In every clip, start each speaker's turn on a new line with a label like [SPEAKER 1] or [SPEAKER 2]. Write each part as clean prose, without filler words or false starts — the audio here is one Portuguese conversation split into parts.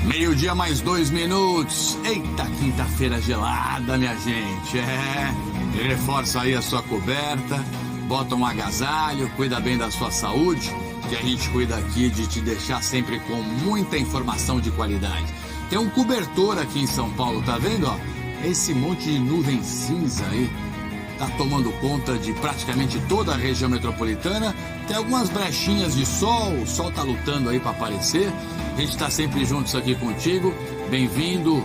[SPEAKER 1] Meio-dia mais 2 minutos. Eita, quinta-feira gelada, minha gente. Reforça aí a sua coberta, bota um agasalho, cuida bem da sua saúde, que a gente cuida aqui de te deixar sempre com muita informação de qualidade. Tem um cobertor aqui em São Paulo, tá vendo, ó? Esse monte de nuvem cinza aí tá tomando conta de praticamente toda a região metropolitana. Tem algumas brechinhas de sol, o sol tá lutando aí para aparecer. A gente tá sempre juntos aqui contigo. Bem-vindo,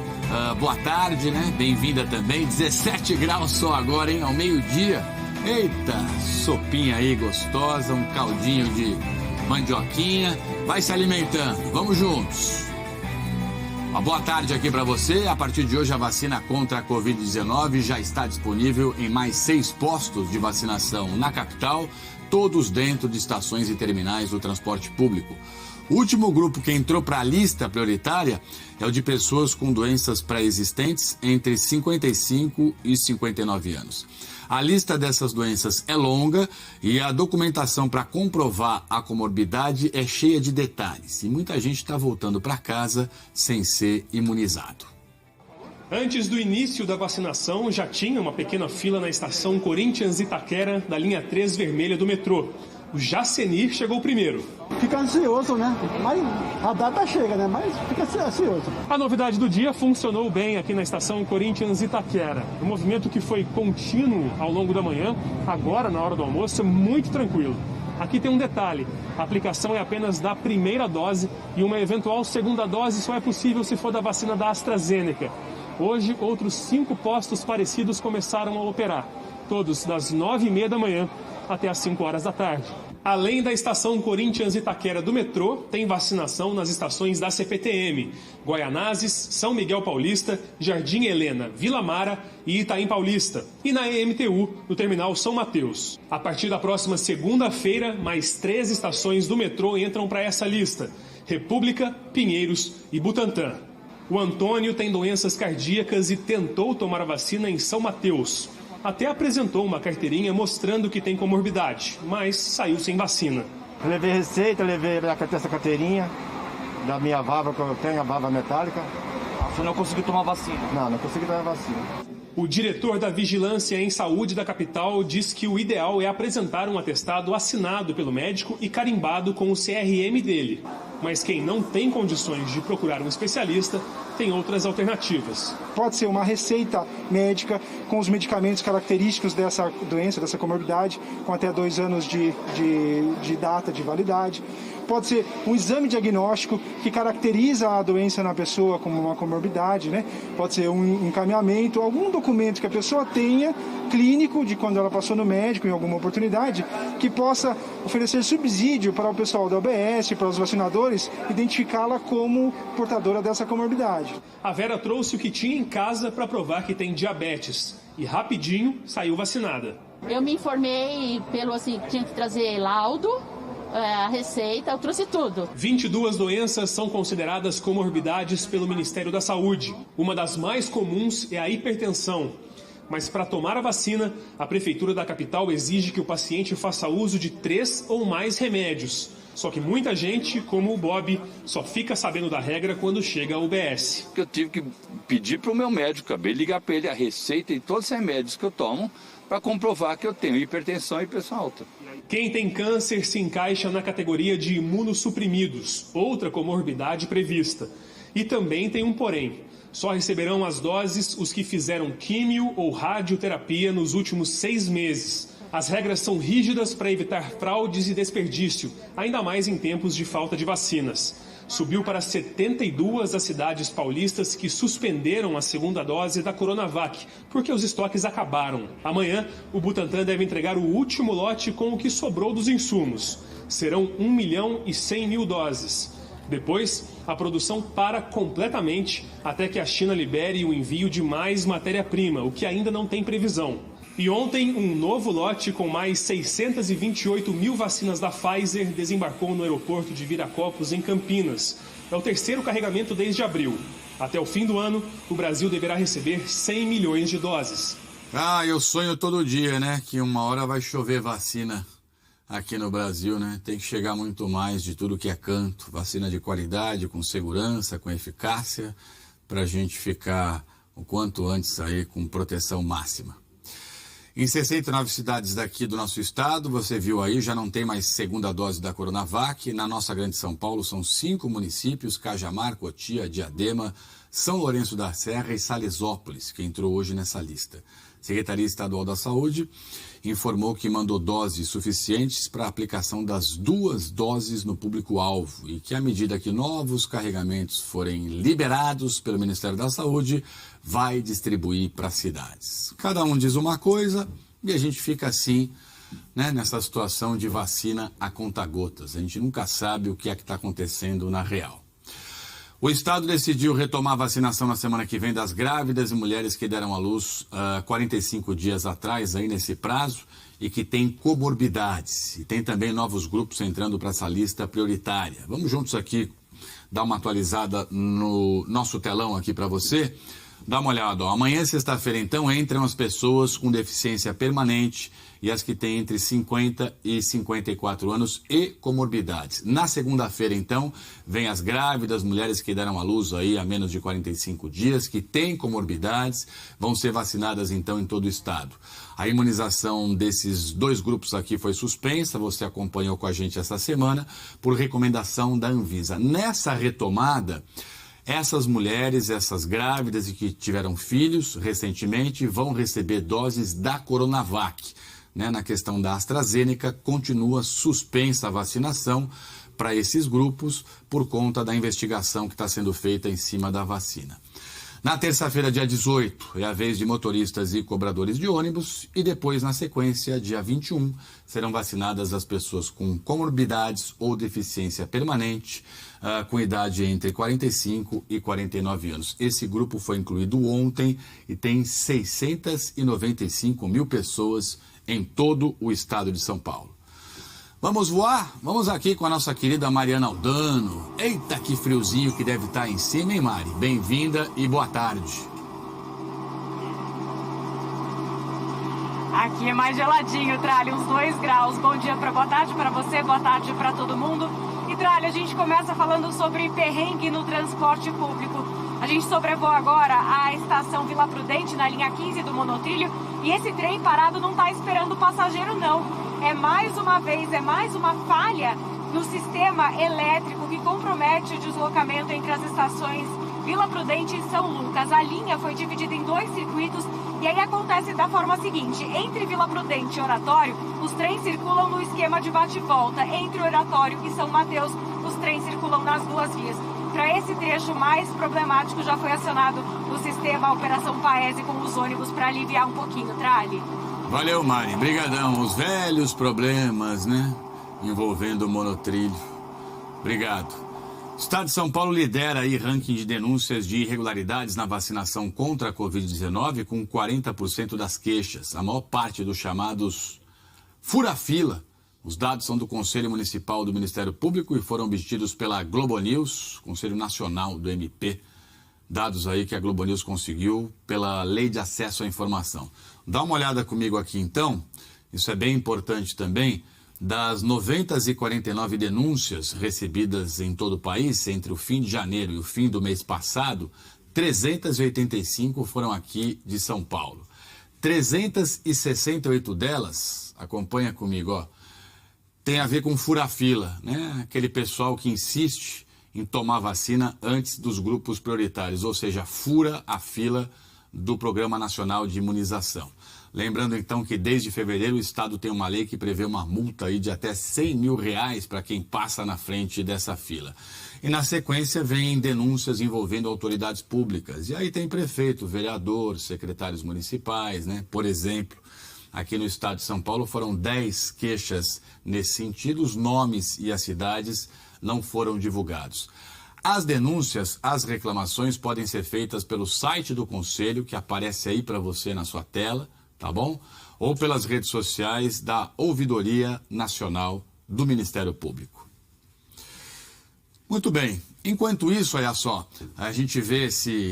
[SPEAKER 1] boa tarde, né? Bem-vinda também. 17 graus só agora, hein? Ao meio-dia. Eita, sopinha aí gostosa, um caldinho de mandioquinha. Vai se alimentando, vamos juntos. Uma boa tarde aqui para você. A partir de hoje, a vacina contra a Covid-19 já está disponível em mais 6 postos de vacinação na capital, todos dentro de estações e terminais do transporte público. O último grupo que entrou para a lista prioritária é o de pessoas com doenças pré-existentes entre 55 e 59 anos. A lista dessas doenças é longa e a documentação para comprovar a comorbidade é cheia de detalhes. E muita gente está voltando para casa sem ser imunizado.
[SPEAKER 2] Antes do início da vacinação, já tinha uma pequena fila na estação Corinthians Itaquera, da linha 3 vermelha do metrô. O Jacenir chegou primeiro.
[SPEAKER 3] Fica ansioso, né? Mas a data chega, né? Mas fica ansioso.
[SPEAKER 2] A novidade do dia funcionou bem aqui na estação Corinthians Itaquera. Um movimento que foi contínuo ao longo da manhã, agora na hora do almoço, é muito tranquilo. Aqui tem um detalhe, a aplicação é apenas da primeira dose e uma eventual segunda dose só é possível se for da vacina da AstraZeneca. Hoje, outros 5 postos parecidos começaram a operar, todos das 9h30 da manhã até às 5 horas da tarde. Além da estação Corinthians Itaquera do metrô, tem vacinação nas estações da CPTM, Guaianazes, São Miguel Paulista, Jardim Helena, Vila Mara e Itaim Paulista. E na EMTU, no terminal São Mateus. A partir da próxima segunda-feira, mais 3 estações do metrô entram para essa lista: República, Pinheiros e Butantã. O Antônio tem doenças cardíacas e tentou tomar a vacina em São Mateus. Até apresentou uma carteirinha mostrando que tem comorbidade, mas saiu sem vacina.
[SPEAKER 3] Eu levei receita, levei essa carteirinha da minha válvula, que eu tenho, a válvula metálica.
[SPEAKER 4] Você não conseguiu tomar vacina?
[SPEAKER 3] Não consegui tomar vacina.
[SPEAKER 2] O diretor da Vigilância em Saúde da capital diz que o ideal é apresentar um atestado assinado pelo médico e carimbado com o CRM dele. Mas quem não tem condições de procurar um especialista tem outras alternativas.
[SPEAKER 5] Pode ser uma receita médica com os medicamentos característicos dessa doença, dessa comorbidade, com até 2 anos de data de validade. Pode ser um exame diagnóstico que caracteriza a doença na pessoa como uma comorbidade, né? Pode ser um encaminhamento, algum documento que a pessoa tenha, clínico, de quando ela passou no médico em alguma oportunidade, que possa oferecer subsídio para o pessoal da OBS, para os vacinadores, identificá-la como portadora dessa comorbidade.
[SPEAKER 2] A Vera trouxe o que tinha em casa para provar que tem diabetes e rapidinho saiu vacinada.
[SPEAKER 6] Eu me informei tinha que trazer laudo, a receita, eu trouxe tudo.
[SPEAKER 2] 22 doenças são consideradas comorbidades pelo Ministério da Saúde. Uma das mais comuns é a hipertensão. Mas para tomar a vacina, a Prefeitura da capital exige que o paciente faça uso de 3 ou mais remédios. Só que muita gente, como o Bob, só fica sabendo da regra quando chega a UBS.
[SPEAKER 7] Eu tive que pedir para o meu médico, acabei de ligar para ele a receita e todos os remédios que eu tomo para comprovar que eu tenho hipertensão e pressão alta.
[SPEAKER 2] Quem tem câncer se encaixa na categoria de imunossuprimidos, outra comorbidade prevista. E também tem um porém. Só receberão as doses os que fizeram químio ou radioterapia nos últimos 6 meses. As regras são rígidas para evitar fraudes e desperdício, ainda mais em tempos de falta de vacinas. Subiu para 72 as cidades paulistas que suspenderam a segunda dose da Coronavac, porque os estoques acabaram. Amanhã, o Butantã deve entregar o último lote com o que sobrou dos insumos. Serão 1.100.000 doses. Depois, a produção para completamente até que a China libere o envio de mais matéria-prima, o que ainda não tem previsão. E ontem, um novo lote com mais 628.000 vacinas da Pfizer desembarcou no aeroporto de Viracopos, em Campinas. É o 3º carregamento desde abril. Até o fim do ano, o Brasil deverá receber 100 milhões de doses.
[SPEAKER 1] Eu sonho todo dia, né? Que uma hora vai chover vacina aqui no Brasil, né? Tem que chegar muito mais de tudo que é canto, vacina de qualidade, com segurança, com eficácia, para a gente ficar o quanto antes aí com proteção máxima. Em 69 cidades daqui do nosso estado, você viu aí, já não tem mais segunda dose da Coronavac. Na nossa grande São Paulo são 5 municípios, Cajamar, Cotia, Diadema, São Lourenço da Serra e Salesópolis, que entrou hoje nessa lista. A Secretaria Estadual da Saúde informou que mandou doses suficientes para a aplicação das 2 doses no público-alvo e que, à medida que novos carregamentos forem liberados pelo Ministério da Saúde, vai distribuir para as cidades. Cada um diz uma coisa e a gente fica assim, né, nessa situação de vacina a conta-gotas. A gente nunca sabe o que é que está acontecendo na real. O Estado decidiu retomar a vacinação na semana que vem das grávidas e mulheres que deram à luz 45 dias atrás, aí nesse prazo, e que têm comorbidades. E tem também novos grupos entrando para essa lista prioritária. Vamos juntos aqui dar uma atualizada no nosso telão aqui para você. Dá uma olhada, ó. Amanhã, sexta-feira, então, entram as pessoas com deficiência permanente e as que têm entre 50 e 54 anos e comorbidades. Na segunda-feira, então, vem as grávidas, mulheres que deram à luz aí há menos de 45 dias, que têm comorbidades, vão ser vacinadas, então, em todo o estado. A imunização desses 2 grupos aqui foi suspensa, você acompanhou com a gente essa semana, por recomendação da Anvisa. Nessa retomada, essas mulheres, essas grávidas e que tiveram filhos recentemente vão receber doses da Coronavac. Né? Na questão da AstraZeneca, continua suspensa a vacinação para esses grupos por conta da investigação que está sendo feita em cima da vacina. Na terça-feira, dia 18, é a vez de motoristas e cobradores de ônibus e depois, na sequência, dia 21, serão vacinadas as pessoas com comorbidades ou deficiência permanente, com idade entre 45 e 49 anos. Esse grupo foi incluído ontem e tem 695 mil pessoas em todo o estado de São Paulo. Vamos voar? Vamos aqui com a nossa querida Mariana Aldano. Eita, que friozinho que deve estar em cima, hein, Mari? Bem-vinda e boa tarde.
[SPEAKER 8] Aqui é mais geladinho, Tralha, uns 2 graus. Bom dia, boa tarde para você, boa tarde para todo mundo. E, Tralha, a gente começa falando sobre perrengue no transporte público. A gente sobrevoa agora a estação Vila Prudente, na linha 15 do monotrilho, e esse trem parado não está esperando o passageiro, não. É mais uma vez, é mais uma falha no sistema elétrico que compromete o deslocamento entre as estações Vila Prudente e São Lucas. A linha foi dividida em 2 circuitos e aí acontece da forma seguinte: entre Vila Prudente e Oratório, os trens circulam no esquema de bate-volta. Entre Oratório e São Mateus, os trens circulam nas 2 vias. Para esse trecho mais problemático, já foi acionado o sistema Operação Paese com os ônibus para aliviar um pouquinho, Trali.
[SPEAKER 1] Valeu, Mari. Brigadão. Os velhos problemas, né? Envolvendo o monotrilho. Obrigado. O Estado de São Paulo lidera aí ranking de denúncias de irregularidades na vacinação contra a Covid-19 com 40% das queixas. A maior parte dos chamados fura-fila. Os dados são do Conselho Municipal do Ministério Público e foram obtidos pela Globo News, Conselho Nacional do MP. Dados aí que a Globo News conseguiu pela Lei de Acesso à Informação. Dá uma olhada comigo aqui, então. Isso é bem importante também. Das 949 denúncias recebidas em todo o país entre o fim de janeiro e o fim do mês passado, 385 foram aqui de São Paulo. 368 delas, acompanha comigo, ó, tem a ver com fura-fila, né? Aquele pessoal que insiste em tomar vacina antes dos grupos prioritários, ou seja, fura a fila do Programa Nacional de Imunização. Lembrando, então, que desde fevereiro o Estado tem uma lei que prevê uma multa aí de até R$100 mil para quem passa na frente dessa fila. E na sequência vem denúncias envolvendo autoridades públicas. E aí tem prefeito, vereador, secretários municipais, né? Por exemplo, aqui no estado de São Paulo foram 10 queixas nesse sentido, os nomes e as cidades não foram divulgados. As denúncias, as reclamações podem ser feitas pelo site do Conselho, que aparece aí para você na sua tela, tá bom? Ou pelas redes sociais da Ouvidoria Nacional do Ministério Público. Muito bem. Enquanto isso, olha só, a gente vê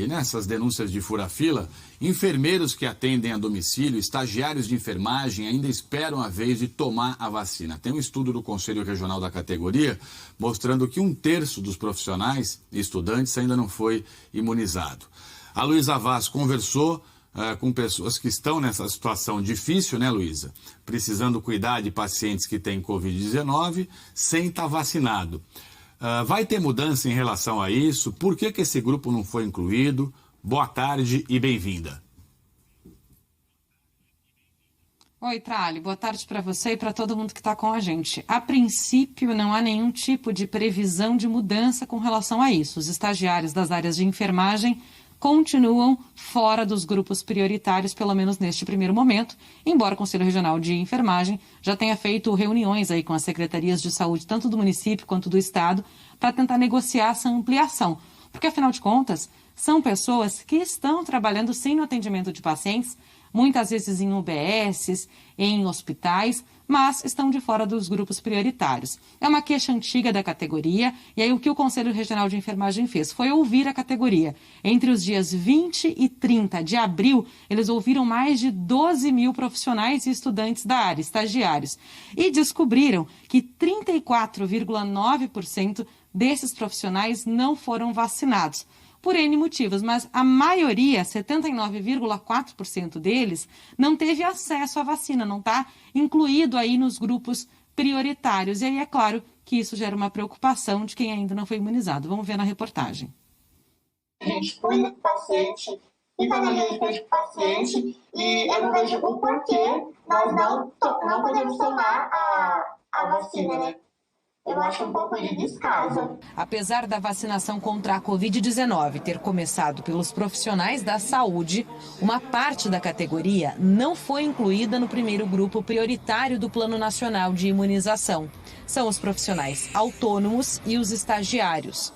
[SPEAKER 1] nessas denúncias de fura-fila, enfermeiros que atendem a domicílio, estagiários de enfermagem ainda esperam a vez de tomar a vacina. Tem um estudo do Conselho Regional da categoria mostrando que 1/3 dos profissionais e estudantes ainda não foi imunizado. A Luísa Vaz conversou com pessoas que estão nessa situação difícil, né, Luísa? Precisando cuidar de pacientes que têm Covid-19 sem estar vacinado. Vai ter mudança em relação a isso? Por que esse grupo não foi incluído? Boa tarde e bem-vinda.
[SPEAKER 9] Oi, Trali. Boa tarde para você e para todo mundo que está com a gente. A princípio, não há nenhum tipo de previsão de mudança com relação a isso. Os estagiários das áreas de enfermagem continuam fora dos grupos prioritários, pelo menos neste primeiro momento, embora o Conselho Regional de Enfermagem já tenha feito reuniões aí com as secretarias de saúde, tanto do município quanto do estado, para tentar negociar essa ampliação. Porque, afinal de contas, são pessoas que estão trabalhando sim no atendimento de pacientes, muitas vezes em UBSs, em hospitais, mas estão de fora dos grupos prioritários. É uma queixa antiga da categoria, e aí o que o Conselho Regional de Enfermagem fez foi ouvir a categoria. Entre os dias 20 e 30 de abril, eles ouviram mais de 12 mil profissionais e estudantes da área, estagiários, e descobriram que 34,9% desses profissionais não foram vacinados. Por N motivos, mas a maioria, 79,4% deles, não teve acesso à vacina, não está incluído aí nos grupos prioritários. E aí é claro que isso gera uma preocupação de quem ainda não foi imunizado. Vamos ver na reportagem.
[SPEAKER 10] A gente cuida do paciente, fica na linha de frente do paciente e eu não vejo o porquê nós não podemos tomar a vacina, né? Eu acho um pouco de descaso.
[SPEAKER 9] Apesar da vacinação contra a Covid-19 ter começado pelos profissionais da saúde, uma parte da categoria não foi incluída no primeiro grupo prioritário do Plano Nacional de Imunização. São os profissionais autônomos e os estagiários.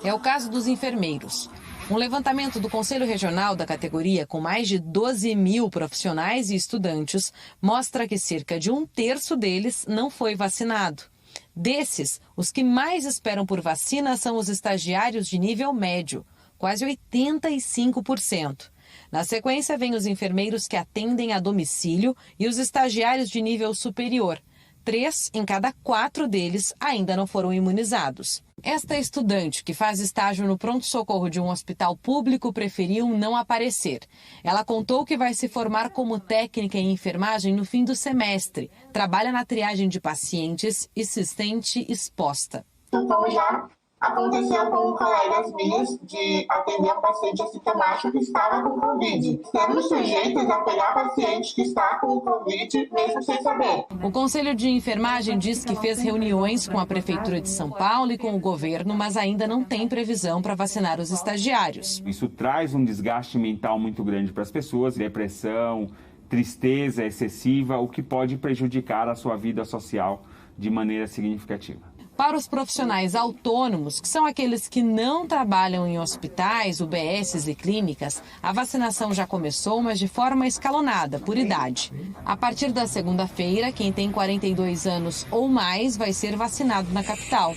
[SPEAKER 9] É o caso dos enfermeiros. Um levantamento do Conselho Regional da categoria, com mais de 12 mil profissionais e estudantes, mostra que cerca de 1/3 deles não foi vacinado. Desses, os que mais esperam por vacina são os estagiários de nível médio, quase 85%. Na sequência, vêm os enfermeiros que atendem a domicílio e os estagiários de nível superior. 3 em cada 4 deles ainda não foram imunizados. Esta estudante, que faz estágio no pronto-socorro de um hospital público, preferiu não aparecer. Ela contou que vai se formar como técnica em enfermagem no fim do semestre. Trabalha na triagem de pacientes e se sente exposta.
[SPEAKER 10] Então já aconteceu com colegas minhas de atender um paciente assintomático que estava com Covid. Estamos sujeitos a pegar paciente que está com Covid mesmo sem saber.
[SPEAKER 9] O Conselho de Enfermagem diz que fez reuniões com a Prefeitura de São Paulo e com o governo, mas ainda não tem previsão para vacinar os estagiários.
[SPEAKER 11] Isso traz um desgaste mental muito grande para as pessoas, depressão, tristeza excessiva, o que pode prejudicar a sua vida social de maneira significativa.
[SPEAKER 9] Para os profissionais autônomos, que são aqueles que não trabalham em hospitais, UBSs e clínicas, a vacinação já começou, mas de forma escalonada, por idade. A partir da segunda-feira, quem tem 42 anos ou mais vai ser vacinado na capital.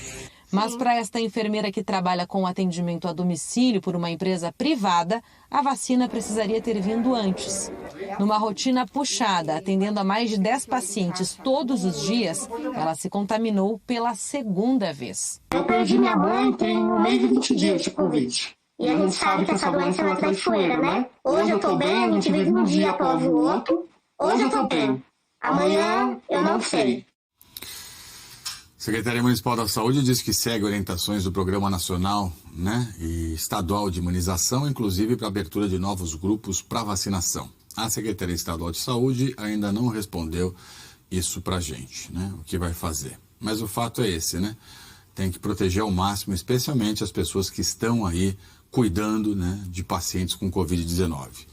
[SPEAKER 9] Mas para esta enfermeira que trabalha com atendimento a domicílio por uma empresa privada, a vacina precisaria ter vindo antes. Numa rotina puxada, atendendo a mais de 10 pacientes todos os dias, ela se contaminou pela segunda vez.
[SPEAKER 10] Eu perdi minha mãe tem 1 mês e 20 dias de Covid. E a gente sabe que essa doença é traiçoeira, né? Hoje eu tô bem, a gente vive um dia após o outro. Hoje eu tô bem. Amanhã eu não sei.
[SPEAKER 1] A Secretaria Municipal da Saúde diz que segue orientações do Programa Nacional, e Estadual de Imunização, inclusive para abertura de novos grupos para vacinação. A Secretaria Estadual de Saúde ainda não respondeu isso para a gente, o que vai fazer. Mas o fato é esse, tem que proteger ao máximo, especialmente as pessoas que estão aí cuidando, de pacientes com Covid-19.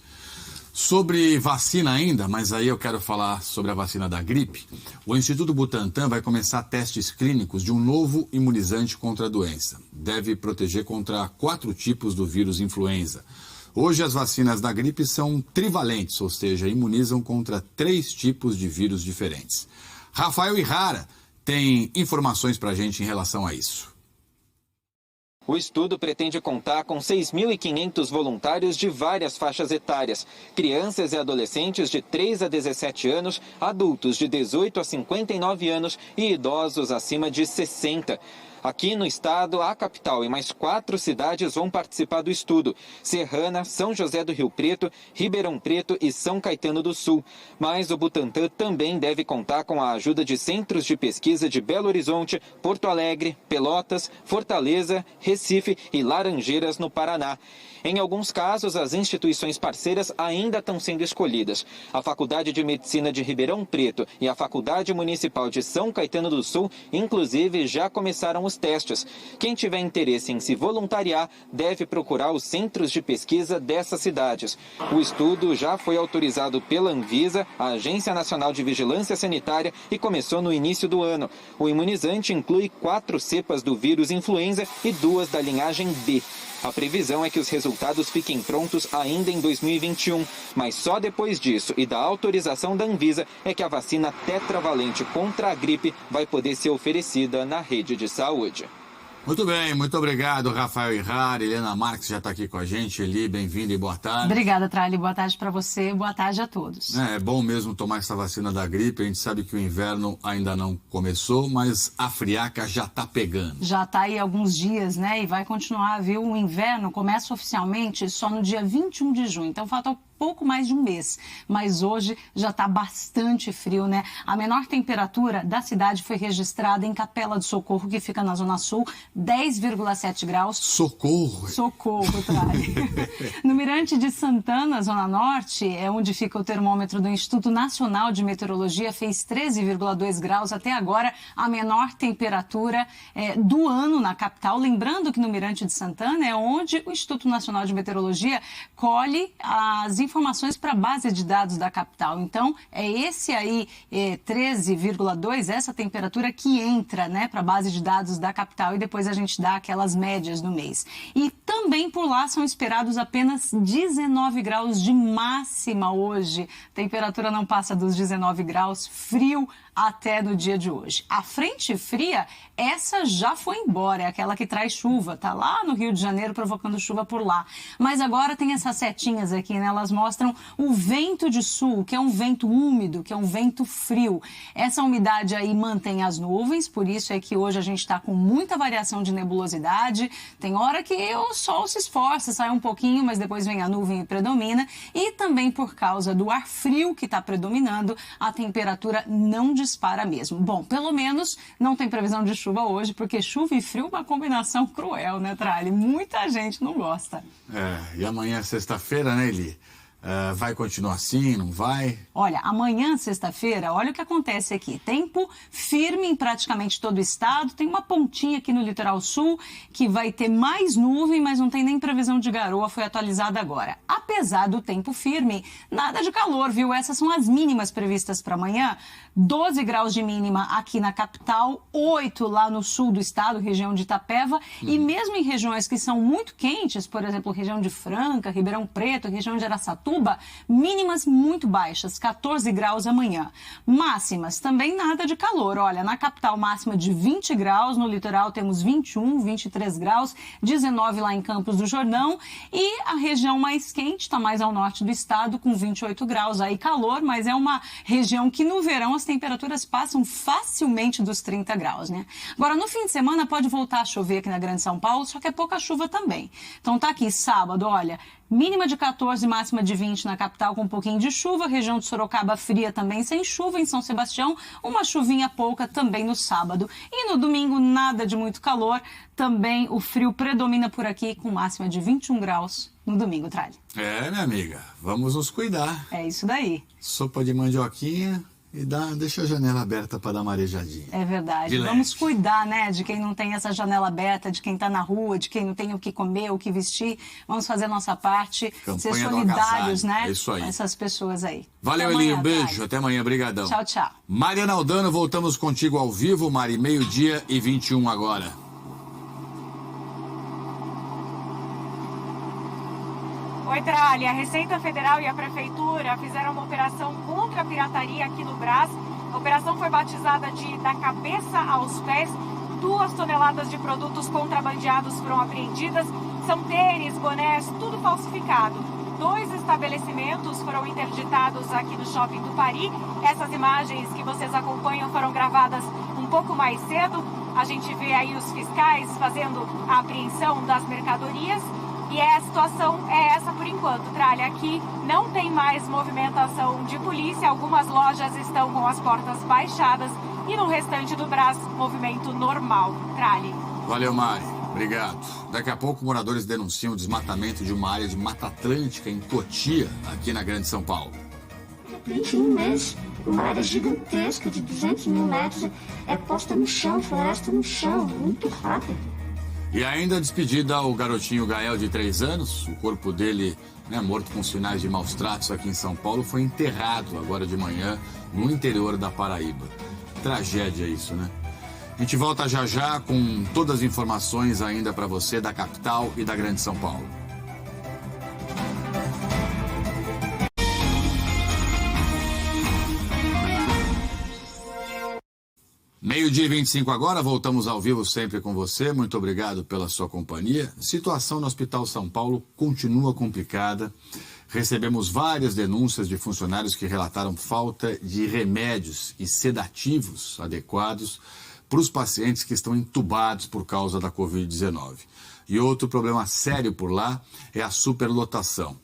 [SPEAKER 1] Sobre vacina ainda, mas aí eu quero falar sobre a vacina da gripe. O Instituto Butantan vai começar testes clínicos de um novo imunizante contra a doença. Deve proteger contra 4 tipos do vírus influenza. Hoje as vacinas da gripe são trivalentes, ou seja, imunizam contra 3 tipos de vírus diferentes. Rafael Ihara tem informações para a gente em relação a isso.
[SPEAKER 12] O estudo pretende contar com 6.500 voluntários de várias faixas etárias, crianças e adolescentes de 3 a 17 anos, adultos de 18 a 59 anos e idosos acima de 60. Aqui no estado, a capital e mais 4 cidades vão participar do estudo: Serrana, São José do Rio Preto, Ribeirão Preto e São Caetano do Sul. Mas o Butantan também deve contar com a ajuda de centros de pesquisa de Belo Horizonte, Porto Alegre, Pelotas, Fortaleza, Recife e Laranjeiras, no Paraná. Em alguns casos, as instituições parceiras ainda estão sendo escolhidas. A Faculdade de Medicina de Ribeirão Preto e a Faculdade Municipal de São Caetano do Sul, inclusive, já começaram os testes. Quem tiver interesse em se voluntariar deve procurar os centros de pesquisa dessas cidades. O estudo já foi autorizado pela Anvisa, a Agência Nacional de Vigilância Sanitária, e começou no início do ano. O imunizante inclui 4 cepas do vírus influenza e 2 da linhagem B. A previsão é que os resultados fiquem prontos ainda em 2021, mas só depois disso e da autorização da Anvisa é que a vacina tetravalente contra a gripe vai poder ser oferecida na rede de saúde.
[SPEAKER 1] Muito bem, muito obrigado, Rafael Ihara. Helena Marques já está aqui com a gente. Eli, bem-vindo e boa tarde.
[SPEAKER 13] Obrigada, Trali. Boa tarde para você, boa tarde a todos.
[SPEAKER 1] É bom mesmo tomar essa vacina da gripe. A gente sabe que o inverno ainda não começou, mas a friaca já está pegando.
[SPEAKER 13] Já está aí alguns dias, né? E vai continuar, viu? O inverno começa oficialmente só no dia 21 de junho. Então falta pouco mais de um mês, mas hoje já está bastante frio, né? A menor temperatura da cidade foi registrada em Capela do Socorro, que fica na Zona Sul, 10,7 graus.
[SPEAKER 1] Socorro!
[SPEAKER 13] Socorro, Trali. No Mirante de Santana, Zona Norte, é onde fica o termômetro do Instituto Nacional de Meteorologia, fez 13,2 graus. Até agora, a menor temperatura do ano na capital. Lembrando que no Mirante de Santana é onde o Instituto Nacional de Meteorologia colhe as informações para a base de dados da capital. Então, é esse aí, 13,2, essa temperatura que entra, né, para a base de dados da capital, e depois a gente dá aquelas médias do mês. E também por lá são esperados apenas 19 graus de máxima hoje. A temperatura não passa dos 19 graus, frio até no dia de hoje. A frente fria, essa já foi embora, é aquela que traz chuva, tá lá no Rio de Janeiro provocando chuva por lá. Mas agora tem essas setinhas aqui, né? Elas mostram o vento de sul, que é um vento úmido, que é um vento frio. Essa umidade aí mantém as nuvens, por isso é que hoje a gente está com muita variação de nebulosidade. Tem hora que o sol se esforça, sai um pouquinho, mas depois vem a nuvem e predomina. E também por causa do ar frio que está predominando, a temperatura não dispara mesmo. Bom, pelo menos não tem previsão de chuva hoje, porque chuva e frio é uma combinação cruel, né, Trali? Muita gente não gosta.
[SPEAKER 1] E amanhã é sexta-feira, né, Eli? Vai continuar assim, não vai?
[SPEAKER 13] Olha, amanhã, sexta-feira, olha o que acontece aqui. Tempo firme em praticamente todo o estado. Tem uma pontinha aqui no litoral sul que vai ter mais nuvem, mas não tem nem previsão de garoa, foi atualizada agora. Apesar do tempo firme, nada de calor, viu? Essas são as mínimas previstas para amanhã. 12 graus de mínima aqui na capital, 8 lá no sul do estado, região de Itapeva. E mesmo em regiões que são muito quentes, por exemplo, região de Franca, Ribeirão Preto, região de Araçatuba, mínimas muito baixas, 14 graus amanhã. Máximas, também nada de calor. Olha, na capital máxima de 20 graus, no litoral temos 21, 23 graus, 19 lá em Campos do Jordão. E a região mais quente está mais ao norte do estado, com 28 graus. Aí calor, mas é uma região que no verão as temperaturas passam facilmente dos 30 graus, né? Agora, no fim de semana pode voltar a chover aqui na Grande São Paulo, só que é pouca chuva também. Então tá aqui, sábado, olha, mínima de 14, máxima de 20 na capital com um pouquinho de chuva, região de Sorocaba fria também sem chuva, em São Sebastião uma chuvinha pouca também no sábado. E no domingo nada de muito calor, também o frio predomina por aqui com máxima de 21 graus no domingo, Trali.
[SPEAKER 1] Minha amiga, vamos nos cuidar.
[SPEAKER 13] É isso daí.
[SPEAKER 1] Sopa de mandioquinha e deixa a janela aberta para dar uma arejadinha.
[SPEAKER 13] É verdade. Vamos cuidar, né, de quem não tem essa janela aberta, de quem está na rua, de quem não tem o que comer, o que vestir. Vamos fazer a nossa parte,
[SPEAKER 1] campanha
[SPEAKER 13] ser solidários, né,
[SPEAKER 1] é isso aí,
[SPEAKER 13] com essas pessoas aí.
[SPEAKER 1] Valeu, Eli, um beijo. Até amanhã, brigadão.
[SPEAKER 13] Tchau, tchau.
[SPEAKER 1] Mariana Aldano, voltamos contigo ao vivo, Mari, 12:21 agora.
[SPEAKER 8] Oi, Trali. A Receita Federal e a Prefeitura fizeram uma operação contra a pirataria aqui no Brás. A operação foi batizada de Da Cabeça aos Pés 2 toneladas de produtos contrabandeados foram apreendidas. São tênis, bonés, tudo falsificado. 2 estabelecimentos foram interditados aqui no Shopping do Pari. Essas imagens que vocês acompanham foram gravadas um pouco mais cedo. A gente vê aí os fiscais fazendo a apreensão das mercadorias. E a situação é essa por enquanto, Tralha. Aqui não tem mais movimentação de polícia. Algumas lojas estão com as portas baixadas. E no restante do Brás, movimento normal. Tralha.
[SPEAKER 1] Valeu, Mari. Obrigado. Daqui a pouco, moradores denunciam o desmatamento de uma área de Mata Atlântica em Cotia, aqui na Grande São Paulo.
[SPEAKER 10] Em um mês, uma área gigantesca de 200 mil metros é posta no chão, floresta no chão, muito rápido.
[SPEAKER 1] E ainda despedida ao garotinho Gael, de 3 anos. O corpo dele, morto com sinais de maus tratos aqui em São Paulo, foi enterrado agora de manhã no interior da Paraíba. Tragédia isso, né? A gente volta já já com todas as informações ainda para você da capital e da Grande São Paulo. Meio-dia e 25 agora, voltamos ao vivo sempre com você. Muito obrigado pela sua companhia. A situação no Hospital São Paulo continua complicada. Recebemos várias denúncias de funcionários que relataram falta de remédios e sedativos adequados para os pacientes que estão entubados por causa da Covid-19. E outro problema sério por lá é a superlotação.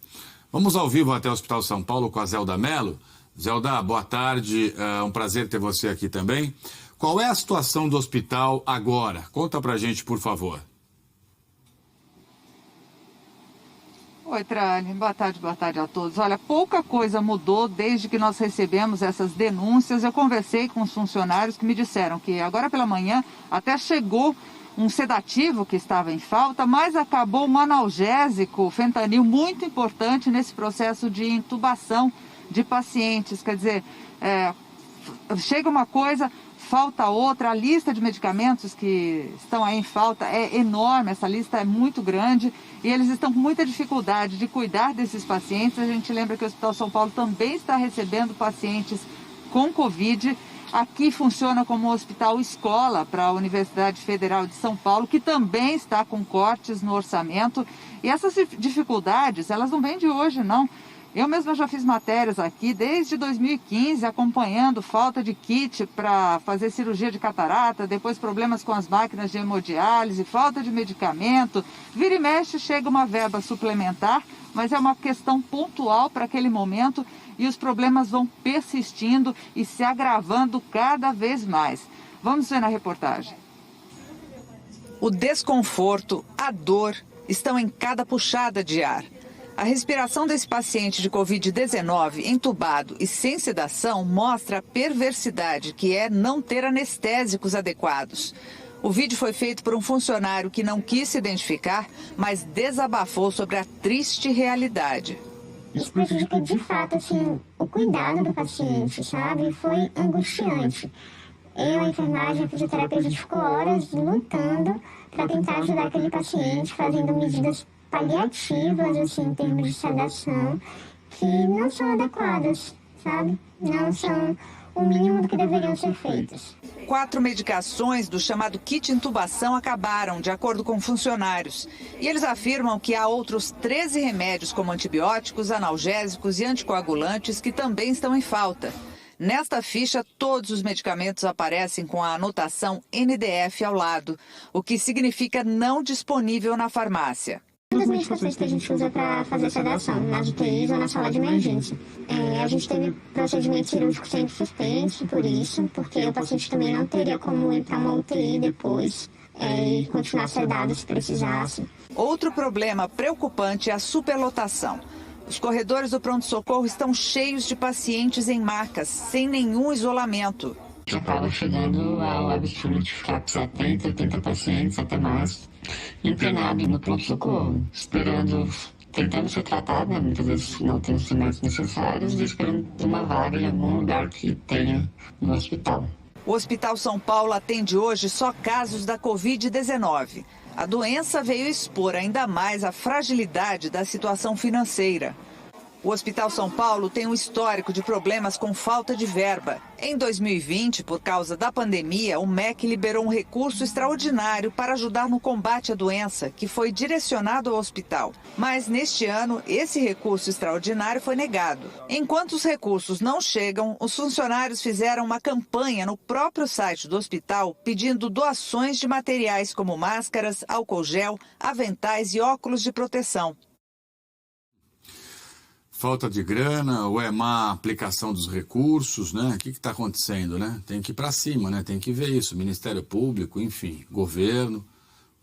[SPEAKER 1] Vamos ao vivo até o Hospital São Paulo com a Zelda Mello. Zelda, boa tarde, é um prazer ter você aqui também. Qual é a situação do hospital agora? Conta pra gente, por favor.
[SPEAKER 14] Oi, Tralha. Boa tarde a todos. Olha, pouca coisa mudou desde que nós recebemos essas denúncias. Eu conversei com os funcionários que me disseram que agora pela manhã até chegou um sedativo que estava em falta, mas acabou um analgésico, fentanil, muito importante nesse processo de intubação de pacientes. Quer dizer, chega uma coisa, falta outra. A lista de medicamentos que estão aí em falta é enorme, essa lista é muito grande e eles estão com muita dificuldade de cuidar desses pacientes. A gente lembra que o Hospital São Paulo também está recebendo pacientes com Covid. Aqui funciona como um hospital escola para a Universidade Federal de São Paulo, que também está com cortes no orçamento. E essas dificuldades, elas não vêm de hoje, não. Eu mesma já fiz matérias aqui desde 2015, acompanhando falta de kit para fazer cirurgia de catarata, depois problemas com as máquinas de hemodiálise, falta de medicamento. Vira e mexe, chega uma verba suplementar, mas é uma questão pontual para aquele momento e os problemas vão persistindo e se agravando cada vez mais. Vamos ver na reportagem. O desconforto, a dor, estão em cada puxada de ar. A respiração desse paciente de Covid-19 entubado e sem sedação mostra a perversidade que é não ter anestésicos adequados. O vídeo foi feito por um funcionário que não quis se identificar, mas desabafou sobre a triste realidade.
[SPEAKER 10] Isso prejudica de fato assim, o cuidado do paciente, sabe? Foi angustiante. Eu, a enfermagem, a fisioterapia, a gente ficou horas lutando para tentar ajudar aquele paciente, fazendo medidas paliativas, assim, em termos de sedação, que não são adequadas, sabe? Não são o mínimo do que deveriam ser feitas.
[SPEAKER 14] 4 medicações do chamado kit intubação acabaram, de acordo com funcionários. E eles afirmam que há outros 13 remédios, como antibióticos, analgésicos e anticoagulantes, que também estão em falta. Nesta ficha, todos os medicamentos aparecem com a anotação NDF ao lado, o que significa não disponível na farmácia.
[SPEAKER 10] Das medicações que a gente usa para fazer sedação, nas UTIs ou na sala de emergência. A gente teve procedimento cirúrgico sempre suspenso por isso, porque o paciente também não teria como ir para uma UTI depois e continuar sedado se precisasse.
[SPEAKER 14] Outro problema preocupante é a superlotação. Os corredores do pronto-socorro estão cheios de pacientes em macas, sem nenhum isolamento.
[SPEAKER 10] Já estava chegando ao absurdo de ficar com 70, 80 pacientes, até mais, internado no pronto-socorro, tentando ser tratado, né? Muitas vezes não tem os remédios necessários, e esperando uma vaga em algum lugar que tenha no hospital.
[SPEAKER 14] O Hospital São Paulo atende hoje só casos da Covid-19. A doença veio expor ainda mais a fragilidade da situação financeira. O Hospital São Paulo tem um histórico de problemas com falta de verba. Em 2020, por causa da pandemia, o MEC liberou um recurso extraordinário para ajudar no combate à doença, que foi direcionado ao hospital. Mas neste ano, esse recurso extraordinário foi negado. Enquanto os recursos não chegam, os funcionários fizeram uma campanha no próprio site do hospital pedindo doações de materiais como máscaras, álcool gel, aventais e óculos de proteção.
[SPEAKER 1] Falta de grana ou é má aplicação dos recursos, né? O que está acontecendo, né? Tem que ir para cima, né? Tem que ver isso. Ministério Público, enfim, governo. O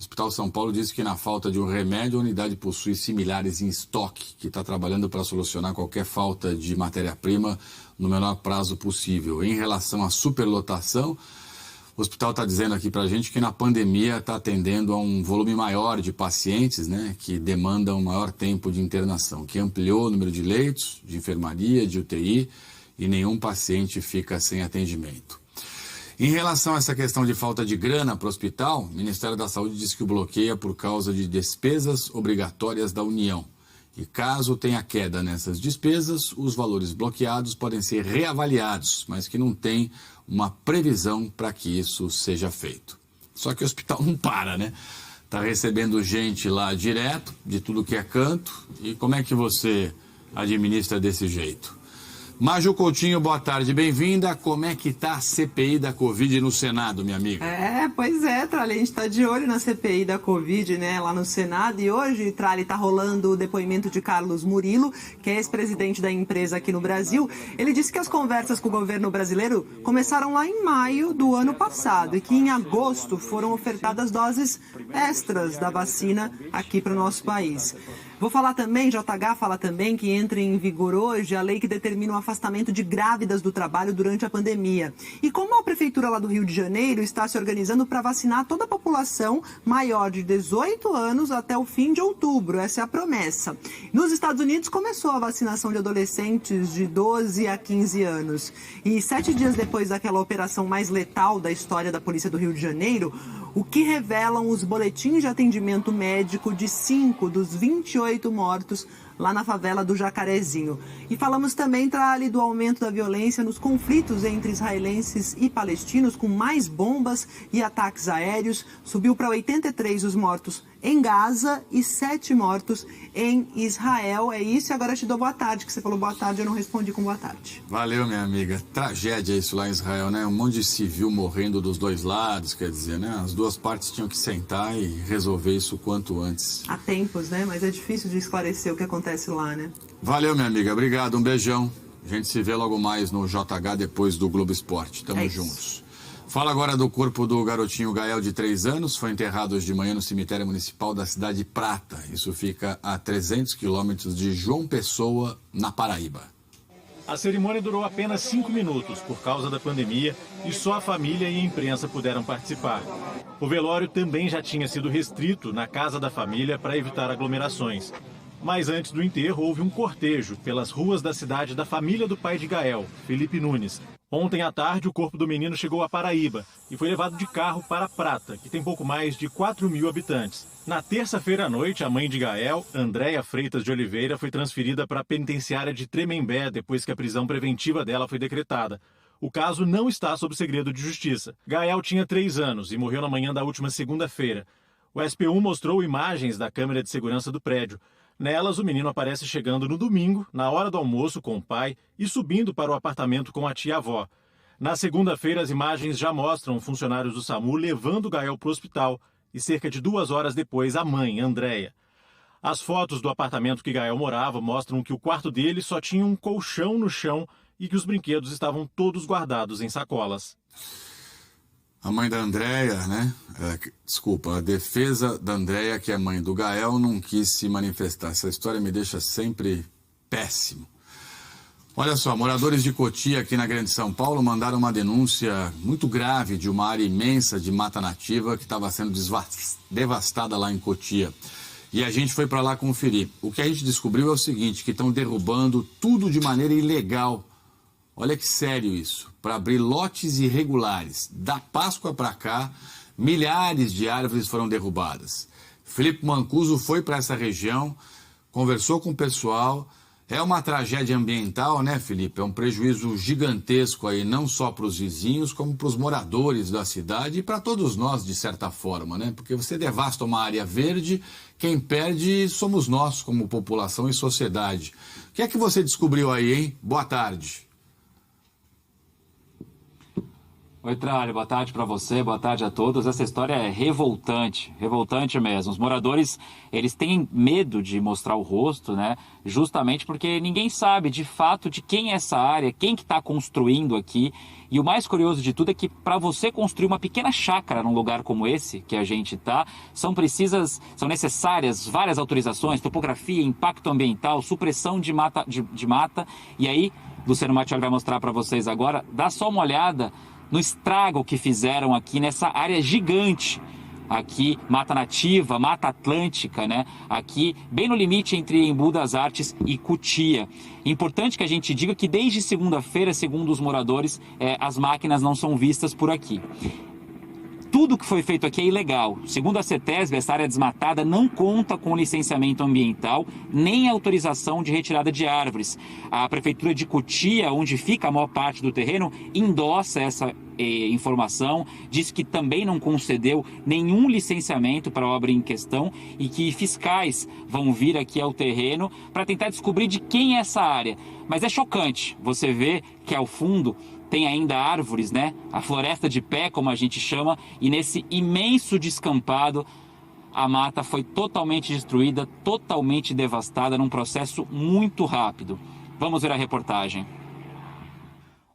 [SPEAKER 1] Hospital São Paulo disse que na falta de um remédio, a unidade possui similares em estoque, que está trabalhando para solucionar qualquer falta de matéria-prima no menor prazo possível. Em relação à superlotação, o hospital está dizendo aqui para a gente que na pandemia está atendendo a um volume maior de pacientes, né, que demandam maior tempo de internação, que ampliou o número de leitos, de enfermaria, de UTI e nenhum paciente fica sem atendimento. Em relação a essa questão de falta de grana para o hospital, o Ministério da Saúde diz que o bloqueia por causa de despesas obrigatórias da União. E caso tenha queda nessas despesas, os valores bloqueados podem ser reavaliados, mas que não tem uma previsão para que isso seja feito. Só que o hospital não para, né? Está recebendo gente lá direto, de tudo que é canto. E como é que você administra desse jeito? Maju Coutinho, boa tarde, bem-vinda. Como é que está a CPI da Covid no Senado, minha amiga?
[SPEAKER 15] Pois é, Trali, a gente está de olho na CPI da Covid, né, lá no Senado. E hoje, Trali, está rolando o depoimento de Carlos Murilo, que é ex-presidente da empresa aqui no Brasil. Ele disse que as conversas com o governo brasileiro começaram lá em maio do ano passado e que em agosto foram ofertadas doses extras da vacina aqui para o nosso país. Vou falar também, JH fala também que entra em vigor hoje a lei que determina o afastamento de grávidas do trabalho durante a pandemia. E como a prefeitura lá do Rio de Janeiro está se organizando para vacinar toda a população maior de 18 anos até o fim de outubro, essa é a promessa. Nos Estados Unidos começou a vacinação de adolescentes de 12 a 15 anos. E 7 dias depois daquela operação mais letal da história da Polícia do Rio de Janeiro, o que revelam os boletins de atendimento médico de 5 dos 28 mortos lá na favela do Jacarezinho. E falamos também, Trali, do aumento da violência nos conflitos entre israelenses e palestinos, com mais bombas e ataques aéreos. Subiu para 83 os mortos em Gaza e 7 mortos em Israel. É isso, e agora eu te dou boa tarde, que você falou boa tarde, eu não respondi com boa tarde.
[SPEAKER 1] Valeu, minha amiga. Tragédia isso lá em Israel, né? Um monte de civil morrendo dos dois lados, quer dizer, né? As duas partes tinham que sentar e resolver isso o quanto antes.
[SPEAKER 15] Há tempos, né? Mas é difícil de esclarecer o que acontece lá, né?
[SPEAKER 1] Valeu, minha amiga. Obrigado, um beijão. A gente se vê logo mais no JH depois do Globo Esporte. Tamo juntos. Fala agora do corpo do garotinho Gael, de 3 anos. Foi enterrado hoje de manhã no cemitério municipal da cidade de Prata. Isso fica a 300 quilômetros de João Pessoa, na Paraíba.
[SPEAKER 16] A cerimônia durou apenas 5 minutos por causa da pandemia e só a família e a imprensa puderam participar. O velório também já tinha sido restrito na casa da família para evitar aglomerações. Mas antes do enterro, houve um cortejo pelas ruas da cidade da família do pai de Gael, Felipe Nunes. Ontem à tarde, o corpo do menino chegou a Paraíba e foi levado de carro para Prata, que tem pouco mais de 4.000 habitantes. Na terça-feira à noite, a mãe de Gael, Andréia Freitas de Oliveira, foi transferida para a penitenciária de Tremembé depois que a prisão preventiva dela foi decretada. O caso não está sob segredo de justiça. Gael tinha 3 anos e morreu na manhã da última segunda-feira. O SPU mostrou imagens da câmera de segurança do prédio. Nelas, o menino aparece chegando no domingo, na hora do almoço com o pai e subindo para o apartamento com a tia-avó. Na segunda-feira, as imagens já mostram funcionários do SAMU levando Gael para o hospital e cerca de 2 horas depois a mãe, Andréia. As fotos do apartamento que Gael morava mostram que o quarto dele só tinha um colchão no chão e que os brinquedos estavam todos guardados em sacolas.
[SPEAKER 1] A mãe da Andréia, né? A defesa da Andréia, que é mãe do Gael, não quis se manifestar. Essa história me deixa sempre péssimo. Olha só, moradores de Cotia, aqui na Grande São Paulo, mandaram uma denúncia muito grave de uma área imensa de mata nativa que estava sendo devastada lá em Cotia. E a gente foi para lá conferir. O que a gente descobriu é o seguinte, que estão derrubando tudo de maneira ilegal. Olha que sério isso, para abrir lotes irregulares. Da Páscoa para cá, milhares de árvores foram derrubadas. Felipe Mancuso foi para essa região, conversou com o pessoal É uma tragédia ambiental, né, Felipe? É um prejuízo gigantesco aí, não só para os vizinhos, como para os moradores da cidade e para todos nós, de certa forma, né? Porque você devasta uma área verde, quem perde somos nós, como população e sociedade. O que é que você descobriu aí, hein? Boa tarde.
[SPEAKER 17] Oi, Tralha, boa tarde para você, boa tarde a todos. Essa história é revoltante mesmo. Os moradores, eles têm medo de mostrar o rosto, né? Justamente porque ninguém sabe de fato de quem é essa área, quem que está construindo aqui. E o mais curioso de tudo é que para você construir uma pequena chácara num lugar como esse, que a gente está, são necessárias várias autorizações, topografia, impacto ambiental, supressão de mata. E aí, Luciano Mattioli vai mostrar para vocês agora, dá só uma olhada no estrago que fizeram aqui nessa área gigante. Aqui, Mata Nativa, Mata Atlântica, né? Aqui, bem no limite entre Embu das Artes e Cotia. Importante que a gente diga que desde segunda-feira, segundo os moradores, as máquinas não são vistas por aqui. Tudo que foi feito aqui é ilegal. Segundo a CETESB, essa área desmatada não conta com licenciamento ambiental nem autorização de retirada de árvores. A Prefeitura de Cotia, onde fica a maior parte do terreno, endossa essa informação, diz que também não concedeu nenhum licenciamento para a obra em questão e que fiscais vão vir aqui ao terreno para tentar descobrir de quem é essa área. Mas é chocante você ver que ao fundo tem ainda árvores, né? A floresta de pé, como a gente chama, e nesse imenso descampado, a mata foi totalmente destruída, totalmente devastada, num processo muito rápido. Vamos ver a reportagem.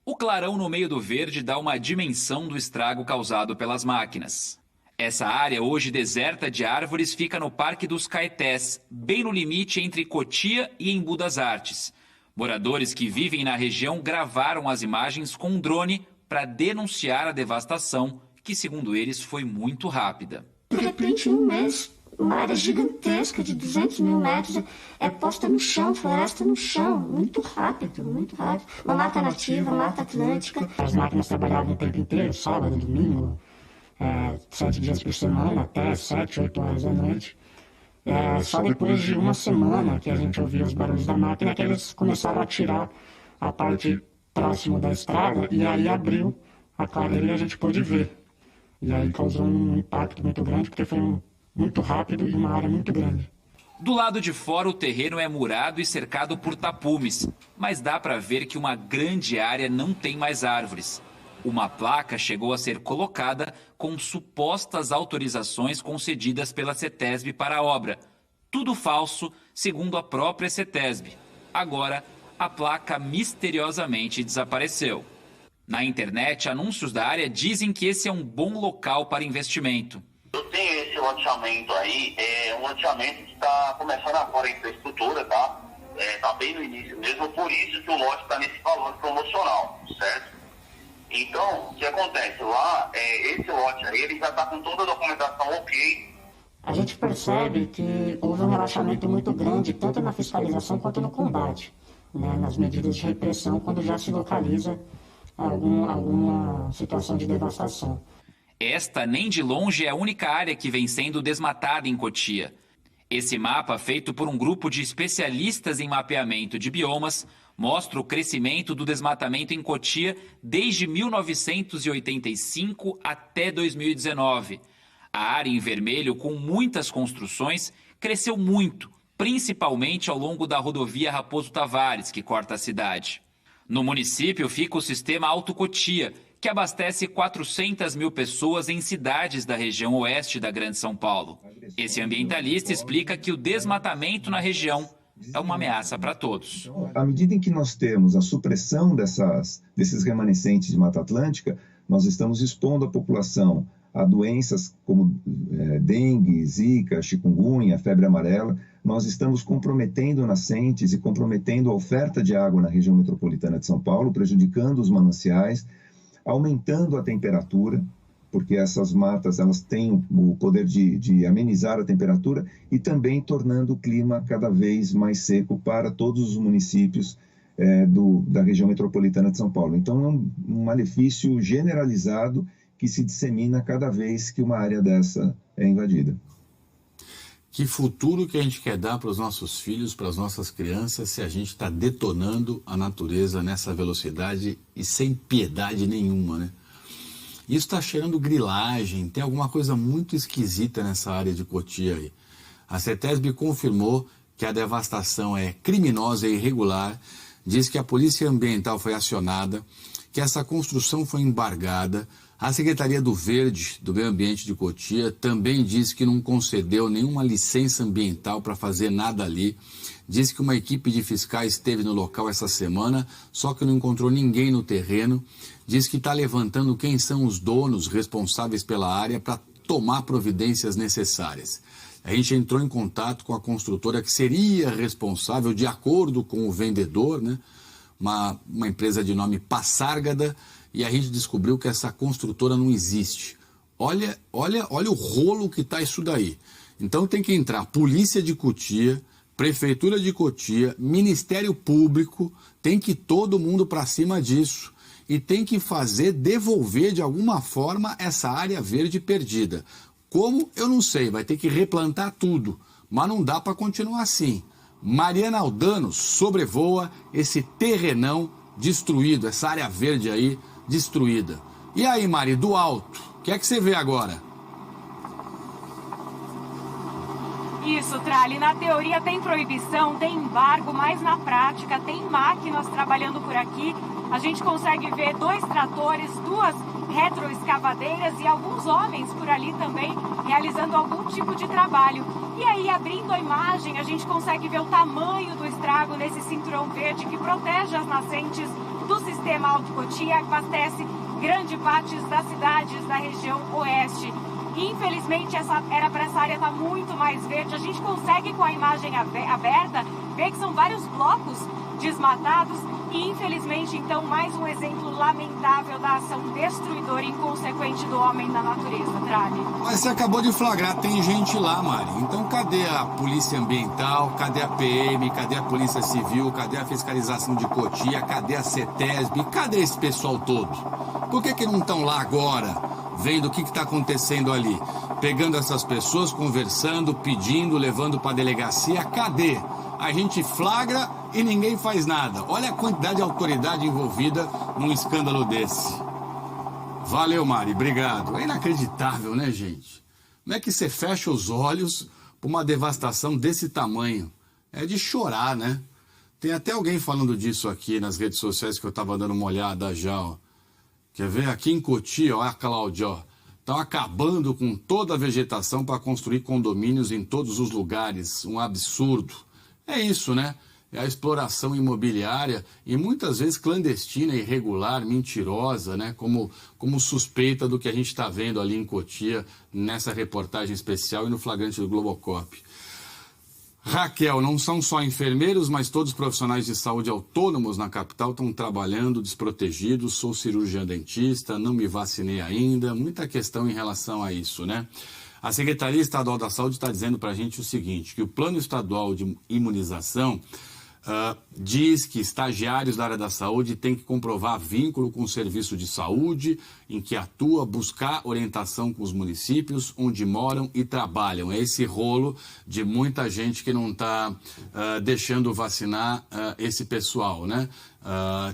[SPEAKER 17] O clarão no meio do verde dá uma dimensão do estrago causado pelas máquinas. Essa área, hoje deserta de árvores, fica no Parque dos Caetés, bem no limite entre Cotia e Embu das Artes. Moradores que vivem na região gravaram as imagens com um drone para denunciar a devastação, que, segundo eles, foi muito rápida.
[SPEAKER 10] De repente, em um mês, uma área gigantesca de 200 mil metros é posta no chão, floresta no chão, muito rápido, muito rápido. Uma mata nativa, mata atlântica.
[SPEAKER 18] As máquinas trabalhavam o tempo inteiro, sábado, domingo, 7 dias por semana, até 7, 8 horas da noite. Só depois de uma semana que a gente ouvia os barulhos da máquina que eles começaram a tirar a parte próxima da estrada e aí abriu a clareira e a gente pôde ver. E aí causou um impacto muito grande porque foi muito rápido e uma área muito grande.
[SPEAKER 17] Do lado de fora, o terreno é murado e cercado por tapumes, mas dá para ver que uma grande área não tem mais árvores. Uma placa chegou a ser colocada com supostas autorizações concedidas pela CETESB para a obra. Tudo falso, segundo a própria CETESB. Agora, a placa misteriosamente desapareceu. Na internet, anúncios da área dizem que esse é um bom local para investimento.
[SPEAKER 19] Eu tenho esse loteamento aí, um loteamento que está começando agora a infraestrutura, tá? Está bem no início mesmo, por isso que o lote está nesse valor promocional, certo? Então, o que acontece? Lá, esse lote aí, ele já está com toda a documentação ok.
[SPEAKER 18] A gente percebe que houve um relaxamento muito grande, tanto na fiscalização quanto no combate, né, nas medidas de repressão, quando já se localiza alguma situação de devastação.
[SPEAKER 17] Esta, nem de longe, é a única área que vem sendo desmatada em Cotia. Esse mapa, feito por um grupo de especialistas em mapeamento de biomas, mostra o crescimento do desmatamento em Cotia desde 1985 até 2019. A área em vermelho, com muitas construções, cresceu muito, principalmente ao longo da rodovia Raposo Tavares, que corta a cidade. No município fica o sistema Alto Cotia, que abastece 400 mil pessoas em cidades da região oeste da Grande São Paulo. Esse ambientalista explica que o desmatamento na região é uma ameaça para todos.
[SPEAKER 20] À medida em que nós temos a supressão desses remanescentes de Mata Atlântica, nós estamos expondo a população a doenças como dengue, zika, chikungunya, febre amarela. Nós estamos comprometendo nascentes e comprometendo a oferta de água na região metropolitana de São Paulo, prejudicando os mananciais, aumentando a temperatura, porque essas matas elas têm o poder de amenizar a temperatura e também tornando o clima cada vez mais seco para todos os municípios da região metropolitana de São Paulo. Então é um malefício generalizado que se dissemina cada vez que uma área dessa é invadida.
[SPEAKER 1] Que futuro que a gente quer dar para os nossos filhos, para as nossas crianças, se a gente está detonando a natureza nessa velocidade e sem piedade nenhuma, né? Isso está cheirando grilagem, tem alguma coisa muito esquisita nessa área de Cotia aí. A CETESB confirmou que a devastação é criminosa e irregular, diz que a Polícia Ambiental foi acionada, que essa construção foi embargada. A Secretaria do Verde, do Meio Ambiente de Cotia, também diz que não concedeu nenhuma licença ambiental para fazer nada ali. Diz que uma equipe de fiscais esteve no local essa semana, só que não encontrou ninguém no terreno. Diz que está levantando quem são os donos responsáveis pela área para tomar providências necessárias. A gente entrou em contato com a construtora que seria responsável, de acordo com o vendedor, né? Uma empresa de nome Passárgada, e a gente descobriu que essa construtora não existe. Olha o rolo que está isso daí. Então tem que entrar Polícia de Cotia, Prefeitura de Cotia, Ministério Público, tem que ir todo mundo para cima disso. E tem que devolver de alguma forma essa área verde perdida. Como? Eu não sei, vai ter que replantar tudo, mas não dá para continuar assim. Mariana Aldano sobrevoa esse terrenão destruído, essa área verde aí destruída. E aí, Mari, do alto, o que é que você vê agora?
[SPEAKER 8] Isso, Trali, na teoria tem proibição, tem embargo, mas na prática tem máquinas trabalhando por aqui. A gente consegue ver 2 tratores, 2 retroescavadeiras e alguns homens por ali também realizando algum tipo de trabalho. E aí, abrindo a imagem, a gente consegue ver o tamanho do estrago nesse cinturão verde que protege as nascentes do sistema Alto Cotia, que abastece grande parte das cidades da região oeste. Infelizmente, era para essa área estar muito mais verde. A gente consegue, com a imagem aberta, ver que são vários blocos desmatados e, infelizmente, então, mais um exemplo lamentável da ação destruidora e inconsequente do homem na natureza, Trali.
[SPEAKER 1] Mas você acabou de flagrar, tem gente lá, Mari. Então cadê a Polícia Ambiental, cadê a PM, cadê a Polícia Civil, cadê a Fiscalização de Cotia, cadê a CETESB, cadê esse pessoal todo? Por que não estão lá agora, vendo o que está acontecendo ali? Pegando essas pessoas, conversando, pedindo, levando para a delegacia, cadê? A gente flagra e ninguém faz nada. Olha a quantidade de autoridade envolvida num escândalo desse. Valeu, Mari, obrigado. É inacreditável, né, gente? Como é que você fecha os olhos para uma devastação desse tamanho? É de chorar, né? Tem até alguém falando disso aqui nas redes sociais que eu estava dando uma olhada já, ó. Quer ver? Aqui em Cotia, ó, a Cláudia, ó. Estão acabando com toda a vegetação para construir condomínios em todos os lugares. Um absurdo. É isso, né? É a exploração imobiliária e muitas vezes clandestina, irregular, mentirosa, né? Como suspeita do que a gente está vendo ali em Cotia, nessa reportagem especial e no flagrante do Globocop. Raquel, não são só enfermeiros, mas todos os profissionais de saúde autônomos na capital estão trabalhando desprotegidos. Sou cirurgião dentista, não me vacinei ainda. Muita questão em relação a isso, né? A Secretaria Estadual da Saúde está dizendo para a gente o seguinte, que o Plano Estadual de Imunização diz que estagiários da área da saúde têm que comprovar vínculo com o serviço de saúde em que atua, buscar orientação com os municípios onde moram e trabalham. É esse rolo de muita gente que não está deixando vacinar esse pessoal, né?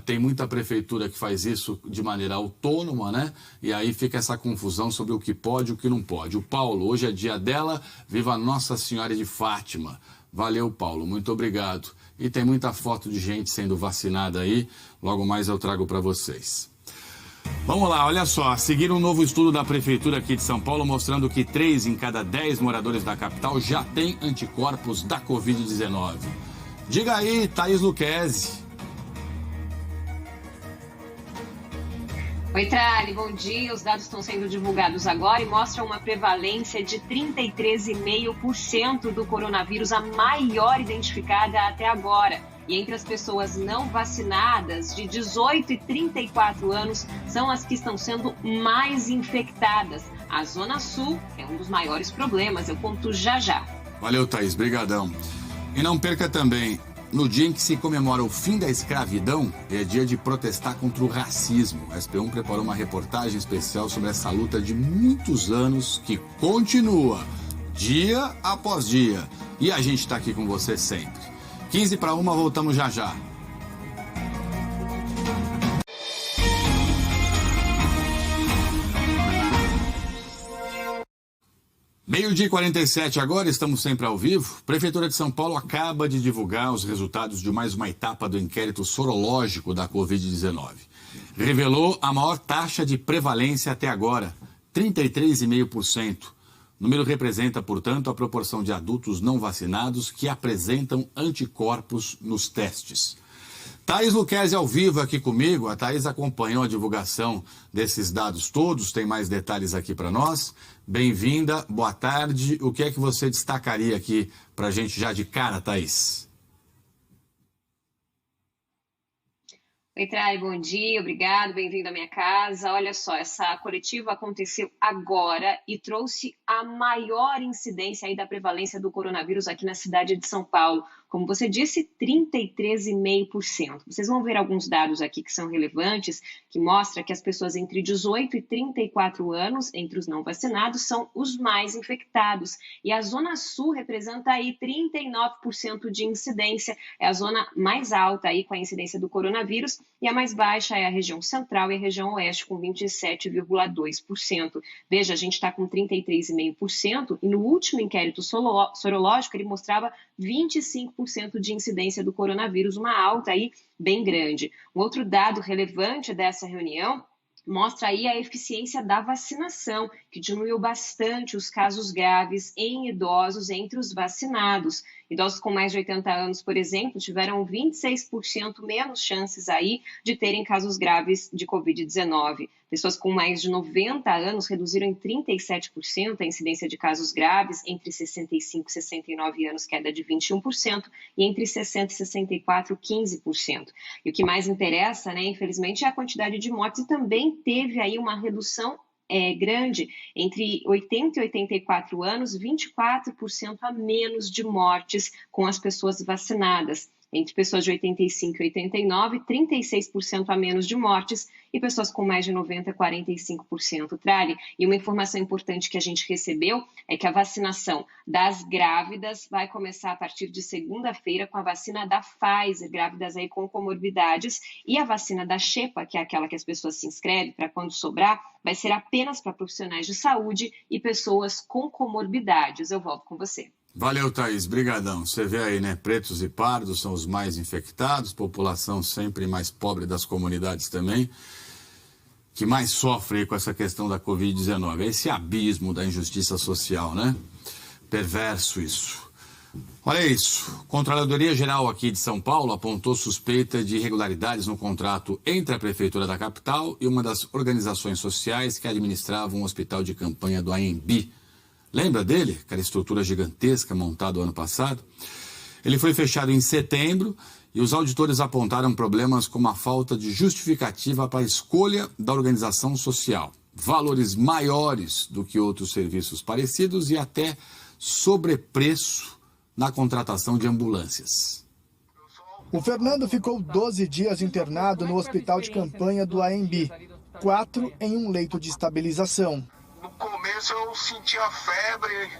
[SPEAKER 1] Tem muita prefeitura que faz isso de maneira autônoma, né? E aí fica essa confusão sobre o que pode e o que não pode. O Paulo, hoje é dia dela, viva Nossa Senhora de Fátima. Valeu, Paulo, muito obrigado. E tem muita foto de gente sendo vacinada aí, logo mais eu trago para vocês. Vamos lá, olha só, seguir um novo estudo da Prefeitura aqui de São Paulo mostrando que 3 em cada 10 moradores da capital já têm anticorpos da Covid-19. Diga aí, Thaís Luquezzi.
[SPEAKER 21] Oi, Trali, bom dia. Os dados estão sendo divulgados agora e mostram uma prevalência de 33,5% do coronavírus, a maior identificada até agora. E entre as pessoas não vacinadas, de 18 e 34 anos, são as que estão sendo mais infectadas. A Zona Sul é um dos maiores problemas, eu conto já já.
[SPEAKER 1] Valeu, Thaís, brigadão. E não perca também, no dia em que se comemora o fim da escravidão, é dia de protestar contra o racismo. A SP1 preparou uma reportagem especial sobre essa luta de muitos anos que continua. dia após dia. E a gente está aqui com você sempre. 12:50, voltamos já já. Meio-dia e 47 agora, estamos sempre ao vivo. Prefeitura de São Paulo acaba de divulgar os resultados de mais uma etapa do inquérito sorológico da Covid-19. Revelou a maior taxa de prevalência até agora, 33,5%. O número representa, portanto, a proporção de adultos não vacinados que apresentam anticorpos nos testes. Thaís Luquezzi ao vivo aqui comigo. A Thaís acompanhou a divulgação desses dados todos, tem mais detalhes aqui para nós. Bem-vinda, boa tarde. O que é que você destacaria aqui para a gente já de cara, Thaís?
[SPEAKER 21] Oi, Trai, bom dia, obrigado, bem-vindo à minha casa. Olha só, essa coletiva aconteceu agora e trouxe a maior incidência aí da prevalência do coronavírus aqui na cidade de São Paulo. Como você disse, 33,5%. Vocês vão ver alguns dados aqui que são relevantes, que mostram que as pessoas entre 18 e 34 anos, entre os não vacinados, são os mais infectados. E a Zona Sul representa aí 39% de incidência, é a zona mais alta aí com a incidência do coronavírus, e a mais baixa é a região central e a região oeste, com 27,2%. Veja, a gente está com 33,5%, e no último inquérito sorológico ele mostrava 25% de incidência do coronavírus, uma alta aí bem grande. Um outro dado relevante dessa reunião mostra aí a eficiência da vacinação, que diminuiu bastante os casos graves em idosos entre os vacinados. Idosos com mais de 80 anos, por exemplo, tiveram 26% menos chances aí de terem casos graves de Covid-19. Pessoas com mais de 90 anos reduziram em 37% a incidência de casos graves, entre 65 e 69 anos, queda de 21%, e entre 60 e 64, 15%. E o que mais interessa, né, infelizmente, é a quantidade de mortes, e também teve aí uma redução grande, entre 80 e 84 anos, 24% a menos de mortes com as pessoas vacinadas. Entre pessoas de 85 e 89, 36% a menos de mortes, e pessoas com mais de 90, 45%. Trali, e uma informação importante que a gente recebeu é que a vacinação das grávidas vai começar a partir de segunda-feira com a vacina da Pfizer, grávidas aí com comorbidades, e a vacina da Xepa, que é aquela que as pessoas se inscrevem para quando sobrar, vai ser apenas para profissionais de saúde e pessoas com comorbidades. Eu volto com você.
[SPEAKER 1] Valeu, Thaís. Brigadão. Você vê aí, né? Pretos e pardos são os mais infectados, população sempre mais pobre das comunidades também, que mais sofre com essa questão da Covid-19. Esse abismo da injustiça social, né? Perverso isso. Olha isso. Controladoria Geral aqui de São Paulo apontou suspeita de irregularidades no contrato entre a Prefeitura da capital e uma das organizações sociais que administravam um hospital de campanha do AMB. Lembra dele? Aquela estrutura gigantesca montada ano passado? Ele foi fechado em setembro e os auditores apontaram problemas como a falta de justificativa para a escolha da organização social, valores maiores do que outros serviços parecidos e até sobrepreço na contratação de ambulâncias.
[SPEAKER 4] O Fernando ficou 12 dias internado no hospital de campanha do AMB, 4 em um leito de estabilização.
[SPEAKER 22] No começo eu sentia febre,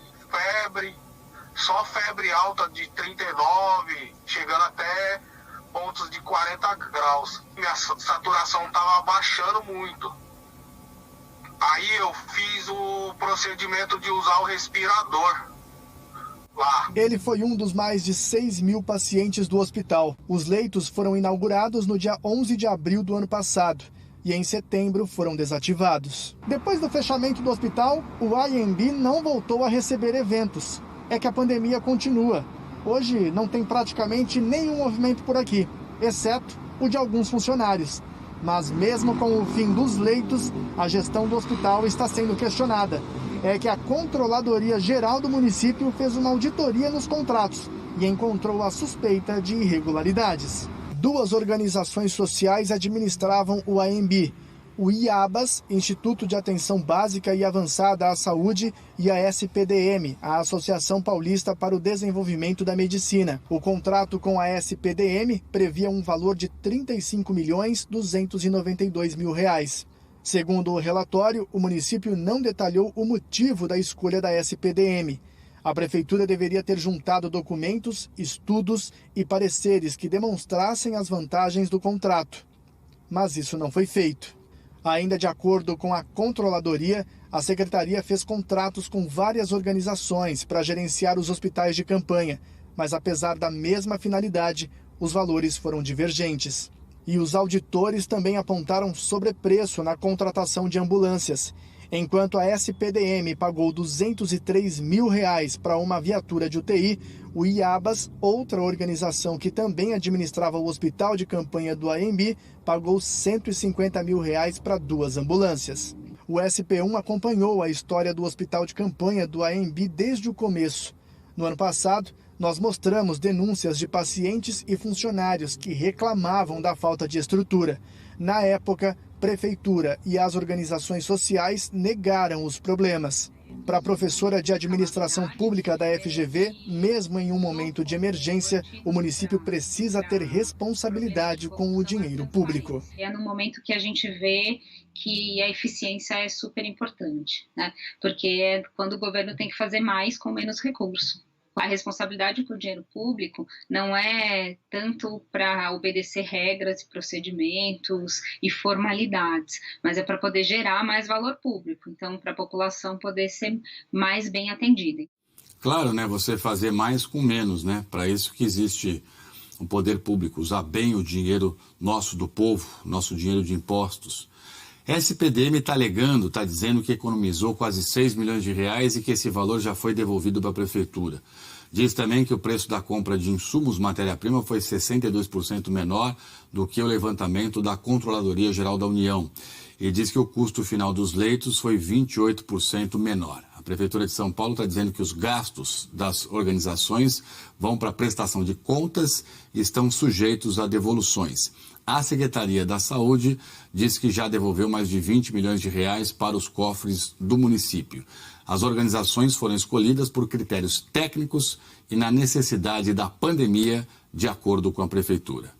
[SPEAKER 22] só febre alta de 39, chegando até pontos de 40 graus. Minha saturação estava baixando muito. Aí eu fiz o procedimento de usar o respirador lá.
[SPEAKER 4] Ele foi um dos mais de 6.000 pacientes do hospital. Os leitos foram inaugurados no dia 11 de abril do ano passado. E em setembro foram desativados. Depois do fechamento do hospital, o AMB não voltou a receber eventos. É que a pandemia continua. Hoje não tem praticamente nenhum movimento por aqui, exceto o de alguns funcionários. Mas mesmo com o fim dos leitos, a gestão do hospital está sendo questionada. É que a Controladoria Geral do município fez uma auditoria nos contratos e encontrou a suspeita de irregularidades. 2 organizações sociais administravam o AMB, o IABAS, Instituto de Atenção Básica e Avançada à Saúde, e a SPDM, a Associação Paulista para o Desenvolvimento da Medicina. O contrato com a SPDM previa um valor de R$ 35.292.000. Segundo o relatório, o município não detalhou o motivo da escolha da SPDM. A prefeitura deveria ter juntado documentos, estudos e pareceres que demonstrassem as vantagens do contrato. Mas isso não foi feito. Ainda de acordo com a controladoria, a secretaria fez contratos com várias organizações para gerenciar os hospitais de campanha, mas apesar da mesma finalidade, os valores foram divergentes. E os auditores também apontaram sobrepreço na contratação de ambulâncias. Enquanto a SPDM pagou R$ 203 mil para uma viatura de UTI, o IABAS, outra organização que também administrava o hospital de campanha do AMB, pagou R$ 150 mil para 2 ambulâncias. O SP1 acompanhou a história do hospital de campanha do AMB desde o começo. No ano passado, nós mostramos denúncias de pacientes e funcionários que reclamavam da falta de estrutura. Na época, prefeitura e as organizações sociais negaram os problemas. Para a professora de administração pública da FGV, mesmo em um momento de emergência, o município precisa ter responsabilidade com o dinheiro público.
[SPEAKER 3] É no momento que a gente vê que a eficiência é super importante, né? Porque é quando o governo tem que fazer mais com menos recurso. A responsabilidade por dinheiro público não é tanto para obedecer regras, procedimentos e formalidades, mas é para poder gerar mais valor público, então para a população poder ser mais bem atendida.
[SPEAKER 1] Claro, né? Você fazer mais com menos, né? Para isso que existe o poder público, usar bem o dinheiro nosso do povo, nosso dinheiro de impostos. A SPDM está alegando, está dizendo que economizou quase 6 milhões de reais e que esse valor já foi devolvido para a prefeitura. Diz também que o preço da compra de insumos matéria-prima foi 62% menor do que o levantamento da Controladoria Geral da União. E diz que o custo final dos leitos foi 28% menor. A Prefeitura de São Paulo está dizendo que os gastos das organizações vão para a prestação de contas e estão sujeitos a devoluções. A Secretaria da Saúde diz que já devolveu mais de 20 milhões de reais para os cofres do município. As organizações foram escolhidas por critérios técnicos e na necessidade da pandemia, de acordo com a Prefeitura.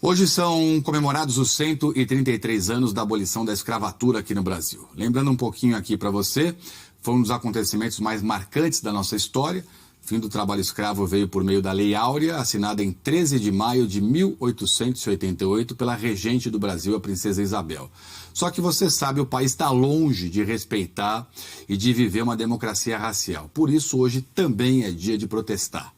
[SPEAKER 1] Hoje são comemorados os 133 anos da abolição da escravatura aqui no Brasil. Lembrando um pouquinho aqui para você, foi um dos acontecimentos mais marcantes da nossa história. O fim do trabalho escravo veio por meio da Lei Áurea, assinada em 13 de maio de 1888 pela regente do Brasil, a princesa Isabel. Só que você sabe, o país está longe de respeitar e de viver uma democracia racial. Por isso, hoje também é dia de protestar.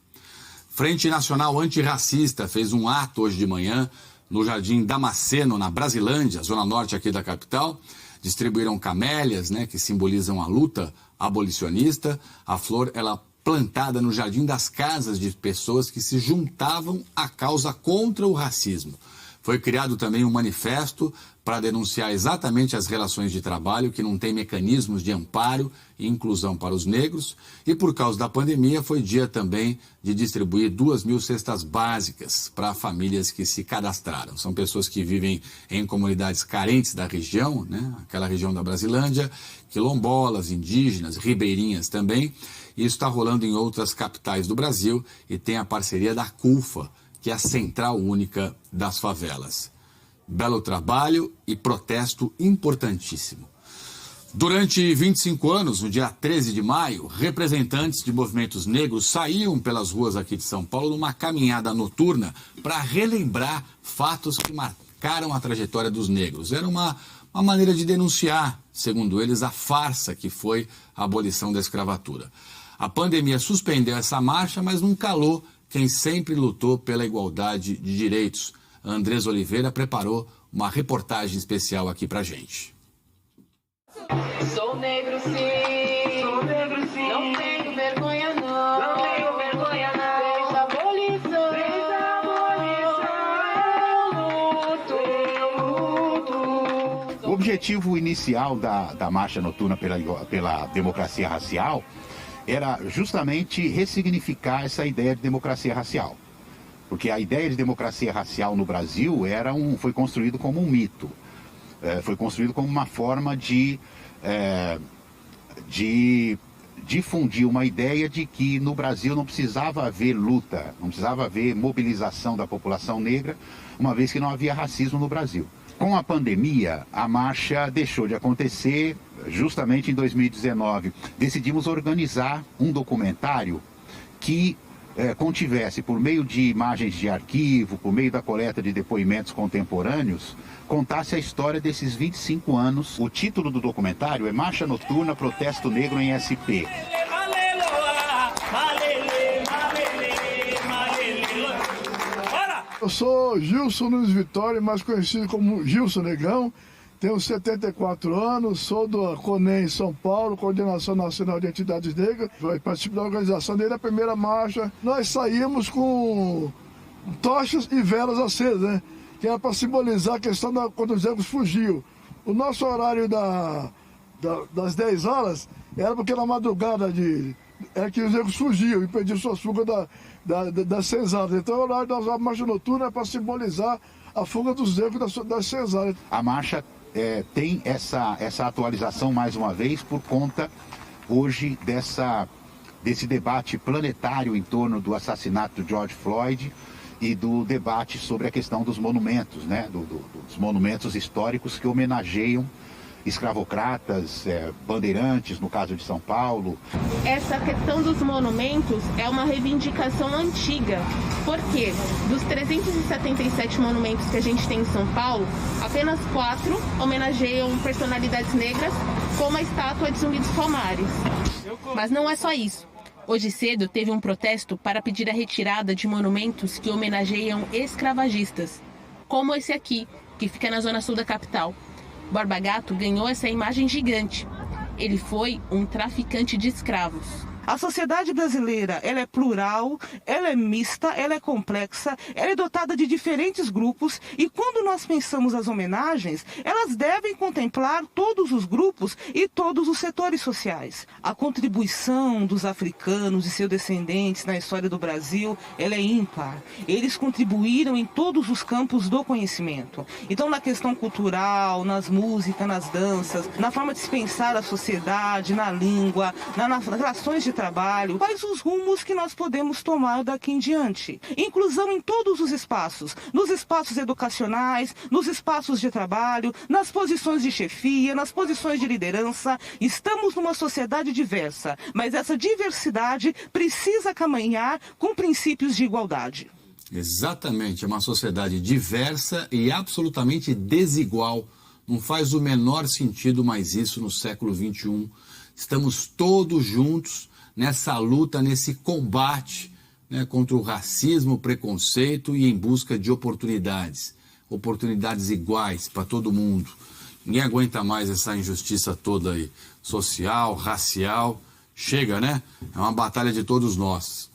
[SPEAKER 1] Frente Nacional Antirracista fez um ato hoje de manhã no Jardim Damasceno, na Brasilândia, zona norte aqui da capital. Distribuíram camélias, né, que simbolizam a luta abolicionista. A flor, ela plantada no Jardim das Casas de pessoas que se juntavam à causa contra o racismo. Foi criado também um manifesto para denunciar exatamente as relações de trabalho que não têm mecanismos de amparo e inclusão para os negros. E por causa da pandemia foi dia também de distribuir 2.000 cestas básicas para famílias que se cadastraram. São pessoas que vivem em comunidades carentes da região, né? Aquela região da Brasilândia, quilombolas, indígenas, ribeirinhas também. Isso está rolando em outras capitais do Brasil e tem a parceria da CUFA, que é a Central Única das Favelas. Belo trabalho e protesto importantíssimo. Durante 25 anos, no dia 13 de maio, representantes de movimentos negros saíam pelas ruas aqui de São Paulo numa caminhada noturna para relembrar fatos que marcaram a trajetória dos negros. Era uma maneira de denunciar, segundo eles, a farsa que foi a abolição da escravatura. A pandemia suspendeu essa marcha, mas não calou quem sempre lutou pela igualdade de direitos. A Andrés Oliveira preparou uma reportagem especial aqui pra gente.
[SPEAKER 5] Sou negro sim, não tenho vergonha não, Desde a abolição, eu luto.
[SPEAKER 23] O objetivo inicial da marcha noturna pela democracia racial era justamente ressignificar essa ideia de democracia racial. Porque a ideia de democracia racial no Brasil foi construído como um mito. Foi construído como uma forma de difundir uma ideia de que no Brasil não precisava haver luta, não precisava haver mobilização da população negra, uma vez que não havia racismo no Brasil. Com a pandemia, a marcha deixou de acontecer justamente em 2019. Decidimos organizar um documentário que contivesse, por meio de imagens de arquivo, por meio da coleta de depoimentos contemporâneos, contasse a história desses 25 anos. O título do documentário é Marcha Noturna, Protesto Negro em SP.
[SPEAKER 2] Eu sou Gilson Nunes Vitória, mais conhecido como Gilson Negão. Tenho 74 anos, sou do CONEM São Paulo, Coordenação Nacional de Entidades Negras. Participo da organização desde a primeira marcha. Nós saímos com tochas e velas acesas, né? Que era para simbolizar a questão da quando os negros fugiam. O nosso horário das 10 horas era porque na madrugada é que os negros fugiam e perdiam suas fugas das senzalas. Então o horário da marcha noturna é para simbolizar a fuga dos negros das senzalas.
[SPEAKER 23] A marcha tem essa atualização mais uma vez por conta hoje desse debate planetário em torno do assassinato de George Floyd e do debate sobre a questão dos monumentos, né? Dos monumentos históricos que homenageiam escravocratas, bandeirantes, no caso de São Paulo.
[SPEAKER 6] Essa questão dos monumentos é uma reivindicação antiga, porque dos 377 monumentos que a gente tem em São Paulo, apenas 4 homenageiam personalidades negras, como a estátua de Zumbi dos Palmares.
[SPEAKER 7] Mas não é só isso. Hoje cedo teve um protesto para pedir a retirada de monumentos que homenageiam escravagistas, como esse aqui, que fica na zona sul da capital. Borba Gato ganhou essa imagem gigante. Ele foi um traficante de escravos.
[SPEAKER 24] A sociedade brasileira, ela é plural, ela é mista, ela é complexa, ela é dotada de diferentes grupos e quando nós pensamos as homenagens, elas devem contemplar todos os grupos e todos os setores sociais. A contribuição dos africanos e seus descendentes na história do Brasil, ela é ímpar. Eles contribuíram em todos os campos do conhecimento. Então, na questão cultural, nas músicas, nas danças, na forma de se pensar a sociedade, na língua, nas relações de trabalho, quais os rumos que nós podemos tomar daqui em diante. Inclusão em todos os espaços, nos espaços educacionais, nos espaços de trabalho, nas posições de chefia, nas posições de liderança. Estamos numa sociedade diversa, mas essa diversidade precisa caminhar com princípios de igualdade.
[SPEAKER 1] Exatamente, é uma sociedade diversa e absolutamente desigual. Não faz o menor sentido mais isso no século XXI. Estamos todos juntos nessa luta, nesse combate, né, contra o racismo, o preconceito e em busca de oportunidades iguais para todo mundo. Ninguém aguenta mais essa injustiça toda aí, social, racial. Chega, né? É uma batalha de todos nós.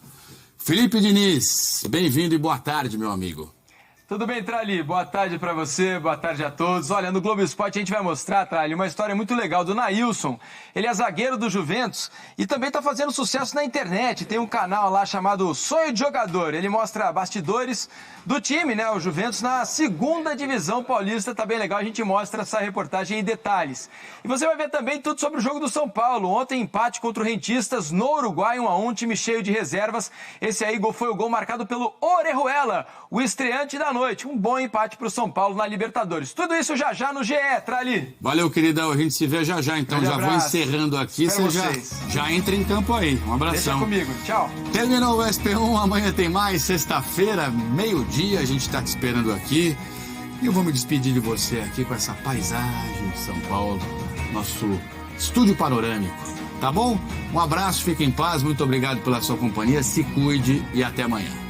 [SPEAKER 1] Felipe Diniz, bem-vindo e boa tarde, meu amigo.
[SPEAKER 25] Tudo bem, Trali? Boa tarde para você, boa tarde a todos. Olha, no Globo Esporte a gente vai mostrar, Trali, uma história muito legal do Nailson. Ele é zagueiro do Juventus e também está fazendo sucesso na internet. Tem um canal lá chamado Sonho de Jogador. Ele mostra bastidores do time, né? O Juventus na 2ª divisão paulista. Tá bem legal, a gente mostra essa reportagem em detalhes. E você vai ver também tudo sobre o jogo do São Paulo. Ontem, empate contra o Rentistas no Uruguai, 1-1, time cheio de reservas. Esse aí foi o gol marcado pelo Orejuela, o estreante da noite. Um bom empate para o São Paulo na Libertadores. Tudo isso já no GE, Trali.
[SPEAKER 1] Valeu, queridão. A gente se vê já. Então já vou encerrando aqui. Você já entra em campo aí. Um abração.
[SPEAKER 25] Deixa comigo. Tchau.
[SPEAKER 1] Terminou o SP1. Amanhã tem mais. Sexta-feira, meio-dia. A gente está te esperando aqui. E eu vou me despedir de você aqui com essa paisagem de São Paulo. Nosso estúdio panorâmico. Tá bom? Um abraço, fique em paz. Muito obrigado pela sua companhia. Se cuide e até amanhã.